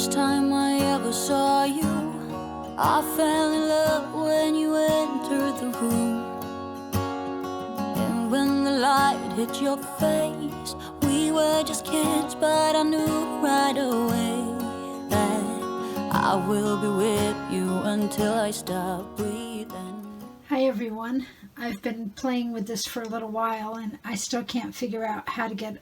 first time I ever saw you, I fell in love when you entered the room. And when the light hit your face, we were just kids, but I knew right away that I will be with you until I stop breathing. Hi everyone, I've been playing with this for a little while and I still can't figure out how to get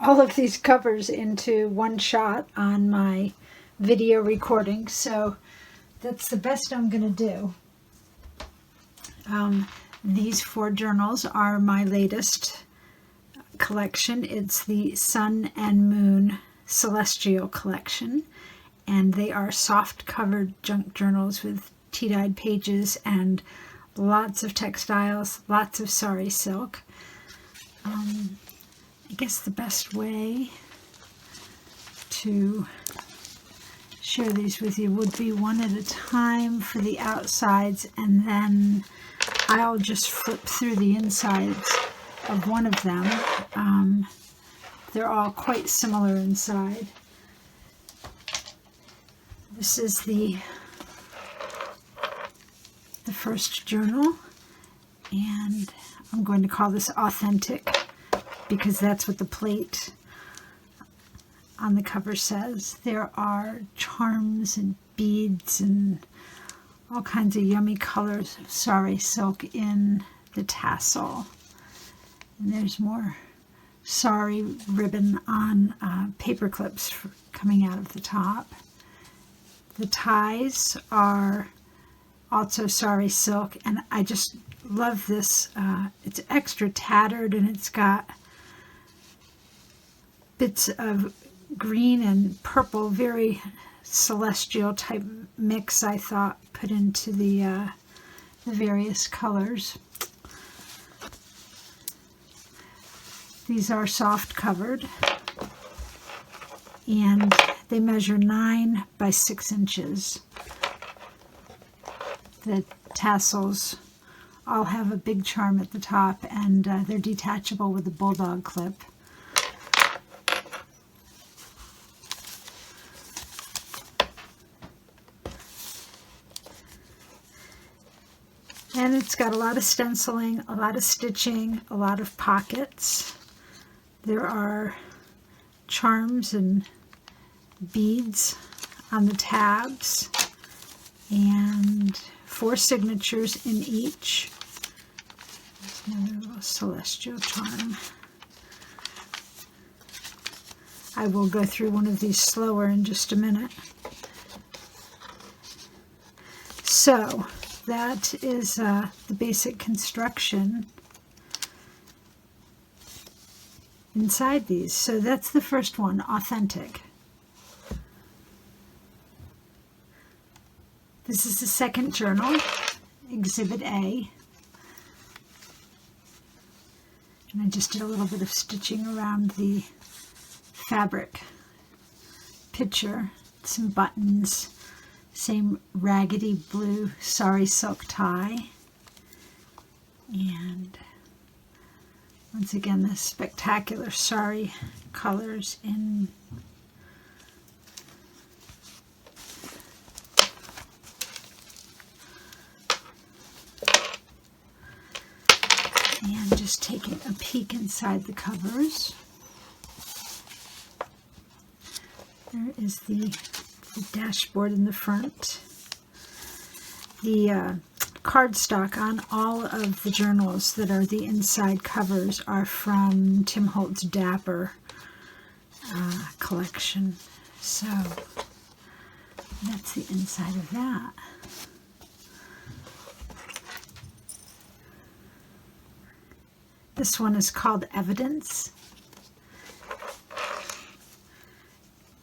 all of these covers into one shot on my video recording, so that's the best I'm going to do. These 4 journals are my latest collection. It's the Sun and Moon Celestial collection, and they are soft covered junk journals with tea-dyed pages and lots of textiles, lots of sari silk. I guess the best way to share these with you would be one at a time for the outsides, and then I'll just flip through the insides of one of them. They're all quite similar inside. This is the first journal, and I'm going to call this Authentic because that's what the plate on the cover says. There are charms and beads and all kinds of yummy colors of sari silk in the tassel. And there's more sari ribbon on paper clips coming out of the top. The ties are also sari silk, and I just love this. It's extra tattered and it's got bits of green and purple, very celestial type mix, I thought, put into the various colors. These are soft covered, and they measure 9 by 6 inches. The tassels all have a big charm at the top, and they're detachable with a bulldog clip. And it's got a lot of stenciling, a lot of stitching, a lot of pockets. There are charms and beads on the tabs, and 4 signatures in each. There's another little celestial charm. I will go through one of these slower in just a minute. So that is the basic construction inside these. So that's the first one, Authentic. This is the second journal, Exhibit A. And I just did a little bit of stitching around the fabric picture, some buttons, same raggedy blue sari silk tie, and once again the spectacular sari colors in and just taking a peek inside the covers. There is the dashboard in the front. The cardstock on all of the journals that are the inside covers are from Tim Holtz Dapper collection. So that's the inside of that. This one is called Evidence.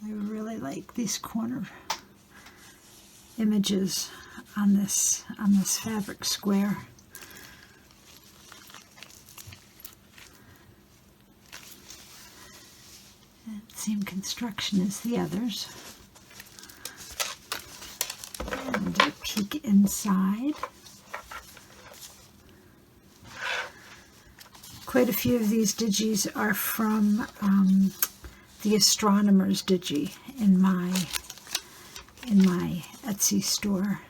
I really like these corner images on this fabric square. Same construction as the others. And a peek inside. Quite a few of these digis are from the Astronomer's Digi in my in my Etsy store.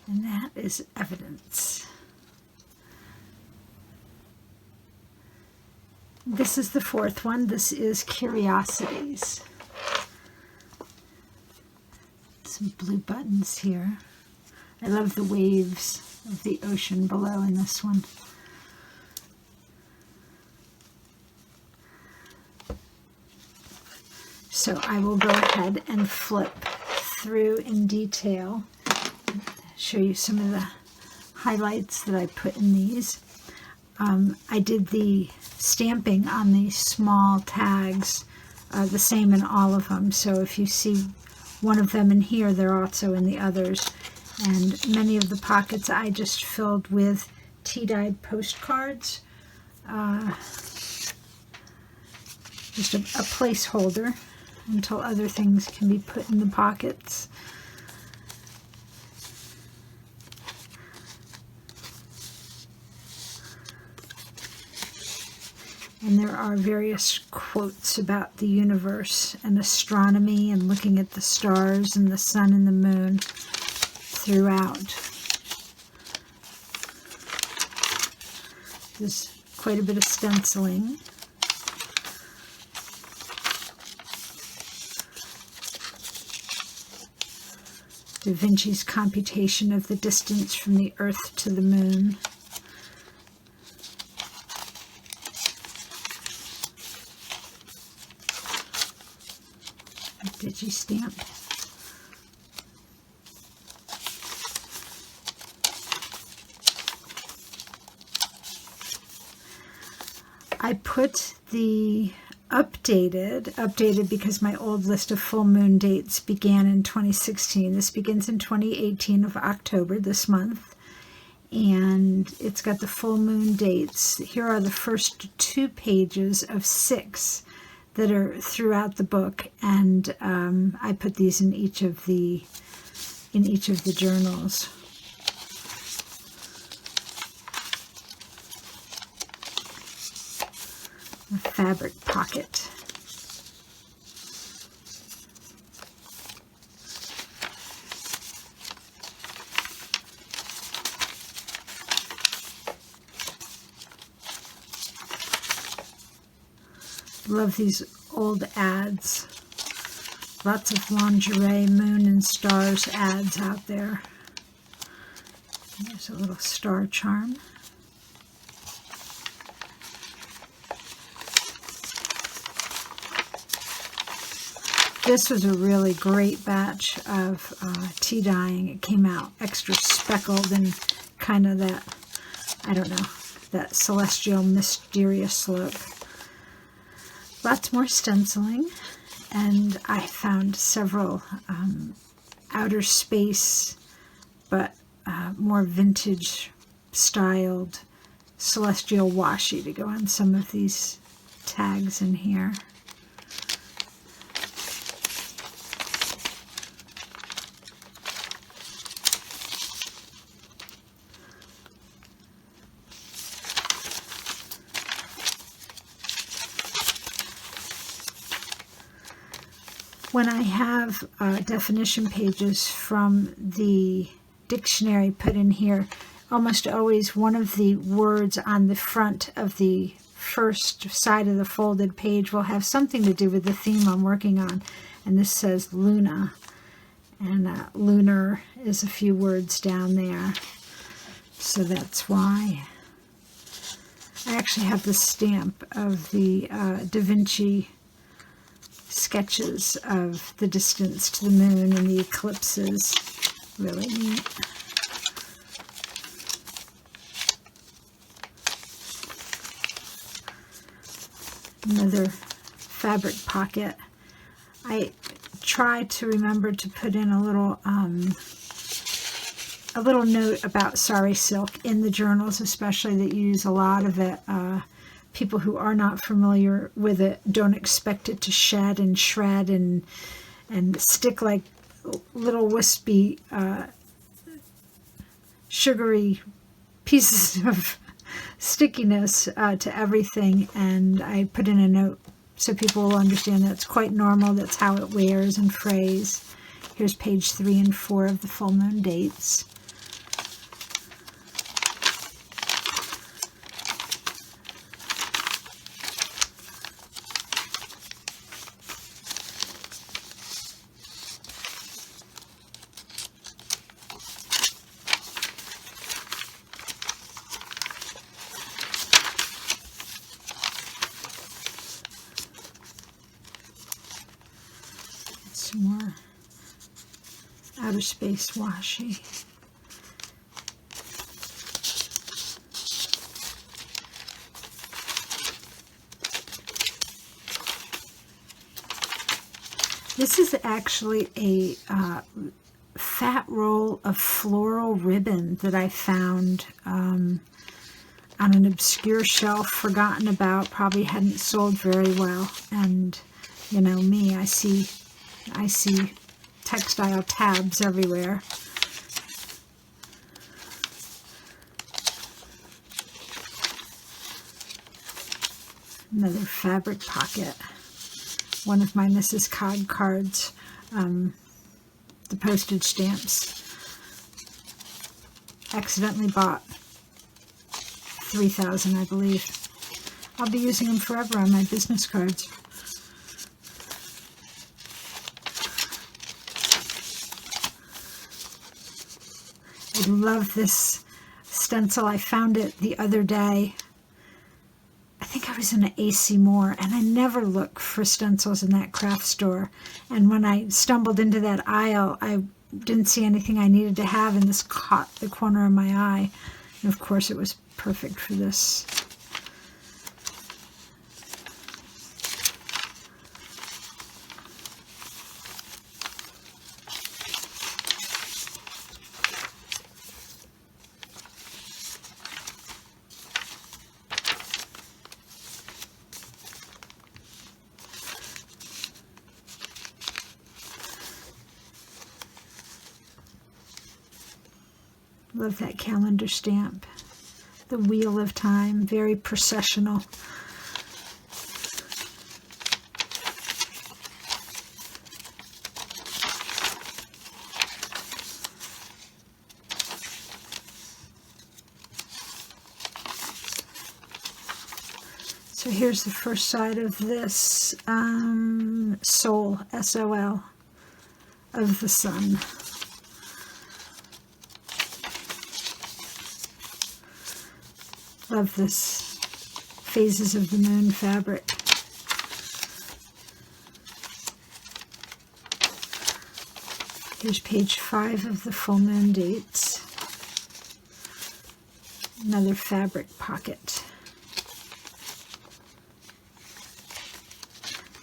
And that is evidence. This is the fourth one. This is Curiosities. Some blue buttons here. I love the waves of the ocean below in this one. So I will go ahead and flip through in detail, show you some of the highlights that I put in these. I did the stamping on these small tags the same in all of them, so if you see one of them in here, they're also in the others. And many of the pockets I just filled with tea-dyed postcards, just a placeholder until other things can be put in the pockets. And there are various quotes about the universe and astronomy and looking at the stars and the sun and the moon throughout. There's quite a bit of stenciling. Da Vinci's computation of the distance from the Earth to the moon. Digi-stamp. I put the updated because my old list of full moon dates began in 2016. This begins in 2018 of October, this month. And it's got the full moon dates. Here are the first 2 pages of 6 that are throughout the book, and I put these in each of the journals. A fabric pocket. Love these old ads. Lots of lingerie, moon and stars ads out there. There's a little star charm. This was a really great batch of tea dyeing. It came out extra speckled and kind of that, I don't know, that celestial mysterious look. Lots more stenciling, and I found several outer space but more vintage styled celestial washi to go on some of these tags in here. When I have definition pages from the dictionary put in here, almost always one of the words on the front of the first side of the folded page will have something to do with the theme I'm working on. And this says Luna, and lunar is a few words down there, so that's why. I actually have the stamp of the Da Vinci sketches of the distance to the moon and the eclipses. Really neat. Another fabric pocket. I try to remember to put in a little note about Sari silk in the journals, especially that use a lot of it. People who are not familiar with it don't expect it to shed and shred and stick like little wispy, sugary pieces of stickiness to everything, and I put in a note so people will understand that it's quite normal. That's how it wears and frays. Here's page 3 and 4 of the full moon dates. Some more outer space washi. This is actually a fat roll of floral ribbon that I found on an obscure shelf, forgotten about, probably hadn't sold very well. And you know me, I see textile tabs everywhere. Another fabric pocket. One of my Mrs. Cog cards, the postage stamps. Accidentally bought 3,000, I believe. I'll be using them forever on my business cards. I love this stencil. I found it the other day. I think I was in an AC Moore, and I never look for stencils in that craft store. And when I stumbled into that aisle, I didn't see anything I needed to have, and this caught the corner of my eye. And of course, it was perfect for this. Love that calendar stamp. The Wheel of Time, very processional. So here's the first side of this Sol, S-O-L, of the sun. Love this Phases of the Moon fabric. Here's page 5 of the full moon dates. Another fabric pocket.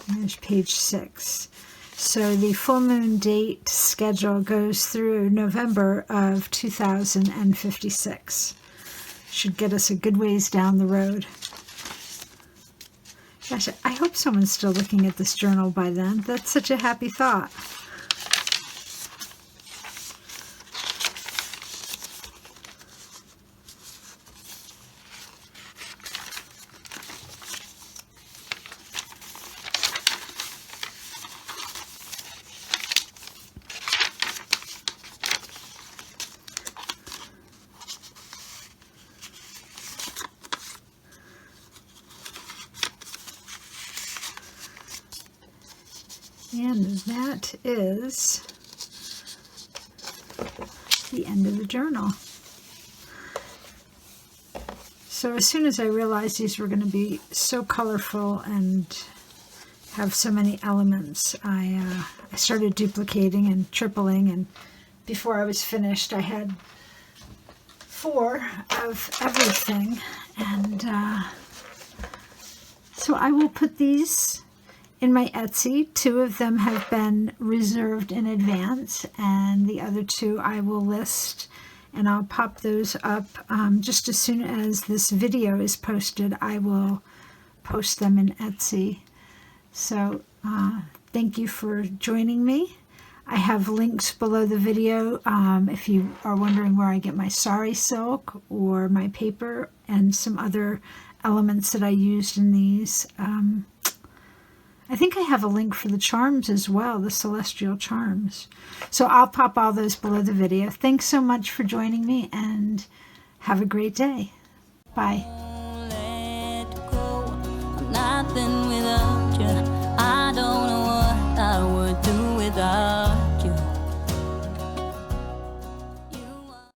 And there's page 6. So the full moon date schedule goes through November of 2056. Should get us a good ways down the road. Gosh, I hope someone's still looking at this journal by then. That's such a happy thought. And that is the end of the journal. So as soon as I realized these were going to be so colorful and have so many elements, I started duplicating and tripling, and before I was finished I had 4 of everything. And so I will put these in my Etsy. 2 of them have been reserved in advance, and the other 2 I will list, and I'll pop those up just as soon as this video is posted. I will post them in Etsy. So thank you for joining me. I have links below the video if you are wondering where I get my Sari silk or my paper and some other elements that I used in these. I think I have a link for the charms as well, the celestial charms. So I'll pop all those below the video. Thanks so much for joining me, and have a great day. Bye.